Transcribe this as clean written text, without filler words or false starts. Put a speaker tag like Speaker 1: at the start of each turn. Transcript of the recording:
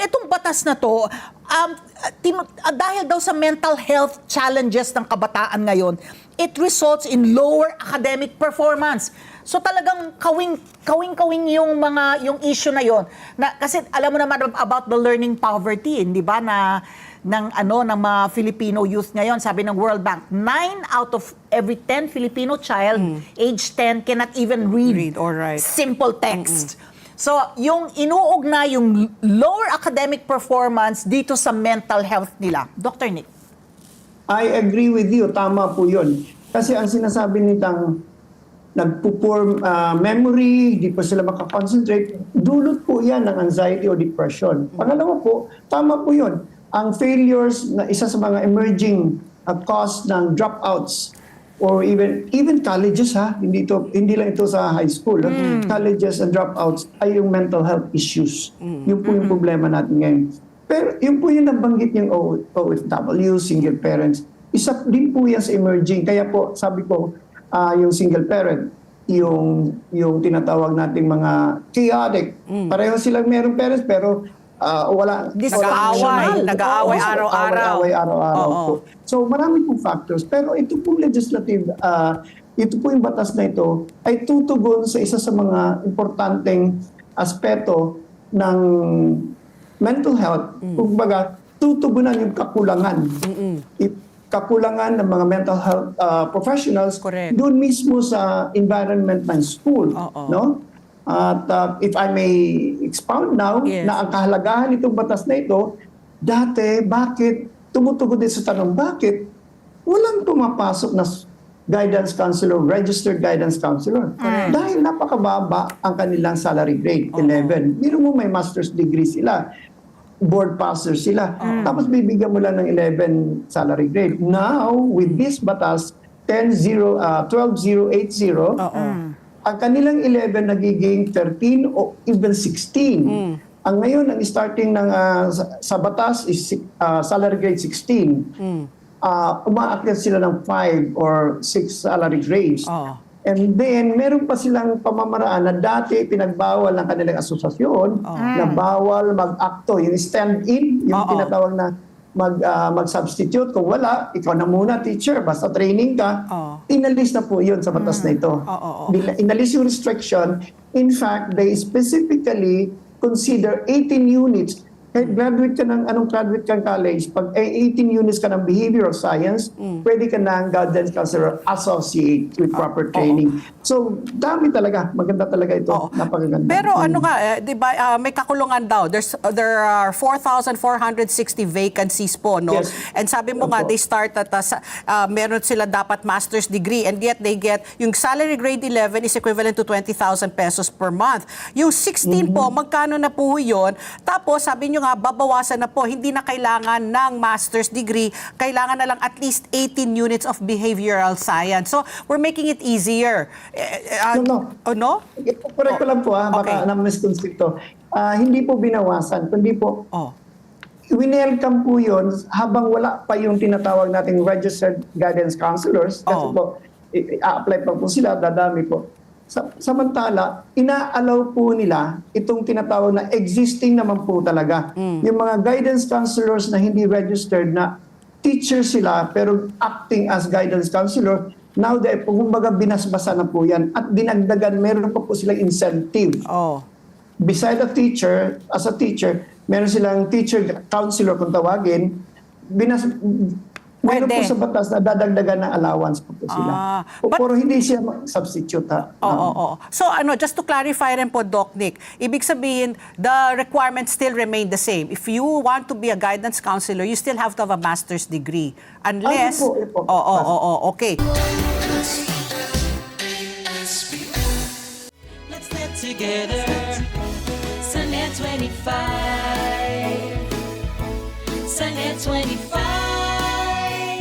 Speaker 1: itong batas na to, dahil daw sa mental health challenges ng kabataan ngayon, it results in lower academic performance. So talagang kawing-kawing yung issue na yon. Kasi alam mo naman about the learning poverty, di ba, ng mga Filipino youth ngayon. Sabi ng World Bank, 9 out of every 10 Filipino child age 10 cannot even read
Speaker 2: or write
Speaker 1: simple text. So, yung inuugna yung lower academic performance dito sa mental health nila. Dr. Nick.
Speaker 3: I agree with you. Tama po yun. Kasi ang sinasabi nitang nagpo-poor memory, di pa sila makakonsentrate, dulot po yan ng anxiety o depression. Pangalawa po, tama po yun. Ang failures na isa sa mga emerging cause ng dropouts or even colleges, hindi lang ito sa high school, colleges and dropouts ay yung mental health issues. Yun po yung problema natin ngayon. Pero yun po yung nabanggit yung OFW, single parents. Isa din po yan sa emerging. Kaya po, sabi ko, yung single parent, yung tinatawag nating mga chaotic. Pareho silang merong parents pero wala.
Speaker 2: Nag-aaway araw-araw.
Speaker 3: Po. So marami pong factors. Pero ito pong legislative, ito po yung batas na ito ay tutugon sa isa sa mga importanteng aspeto ng mental health. Kumbaga, tutugunan yung kakulangan. Kakulangan ng mga mental health professionals doon mismo sa environment ng school. No? At if I may expound now, na ang kahalagahan itong batas na ito, dati, bakit, tumutugon din sa tanong, bakit walang pumapasok na guidance counselor, registered guidance counselor? Dahil napakababa ang kanilang salary grade, 11. Biro mo may master's degree sila, board passer sila, tapos bibigyan mo lang ng 11 salary grade. Now, with this batas, 12080, ang kanilang 11 nagiging 13 o even 16. Ang ngayon, ang starting ng sa batas is salary grade 16. Umaakyat sila ng 5 or 6 salary grades. And then, meron pa silang pamamaraan na dati pinagbawal ng kanilang asosasyon na bawal mag-acto, yung stand-in, yung tinatawag na mag-substitute. Kung wala, ikaw na muna, teacher, basta training ka, inalis na po yun sa batas na ito. Inalis yung restriction. In fact, they specifically consider 18 units. Kahit graduate ka ng anong graduate kang college, pag 18 units ka ng behavioral science, pwede ka ng guidance counselor associate with proper training. So, dami talaga. Maganda talaga ito. Napakaganda.
Speaker 2: Pero di ba, may kakulungan daw. There are 4,460 vacancies po, no?
Speaker 3: Yes.
Speaker 2: And sabi mo nga, they start at meron sila dapat master's degree and yet they get, yung salary grade 11 is equivalent to 20,000 pesos per month. Yung 16 po, magkano na po yun? Tapos, sabi nyo nga, babawasan na po. Hindi na kailangan ng master's degree. Kailangan na lang at least 18 units of behavioral science. So, we're making it easier.
Speaker 3: No. Correct ko lang po, baka na-misconcept to. Hindi po binawasan, kundi po, winelcome po yun habang wala pa yung tinatawag nating registered guidance counselors. Kasi po, i-apply pa po sila, dadami po. Samantala, ina-allow po nila itong tinatawag na existing naman po talaga. Yung mga guidance counselors na hindi registered na teacher sila pero acting as guidance counselor, now kumbaga binasbasa na po yan at dinagdagan, meron pa po silang incentive. Beside a teacher, as a teacher, meron silang teacher counselor kung tawagin, meron po sa batas na dadagdagan ng allowance po sila. Pero hindi siya substitute.
Speaker 2: So just to clarify rin po, Doc Nick, ibig sabihin, the requirements still remain the same. If you want to be a guidance counselor, you still have to have a master's degree. Unless... Okay.
Speaker 4: Let's get together. Sunday 25. Sunday 25.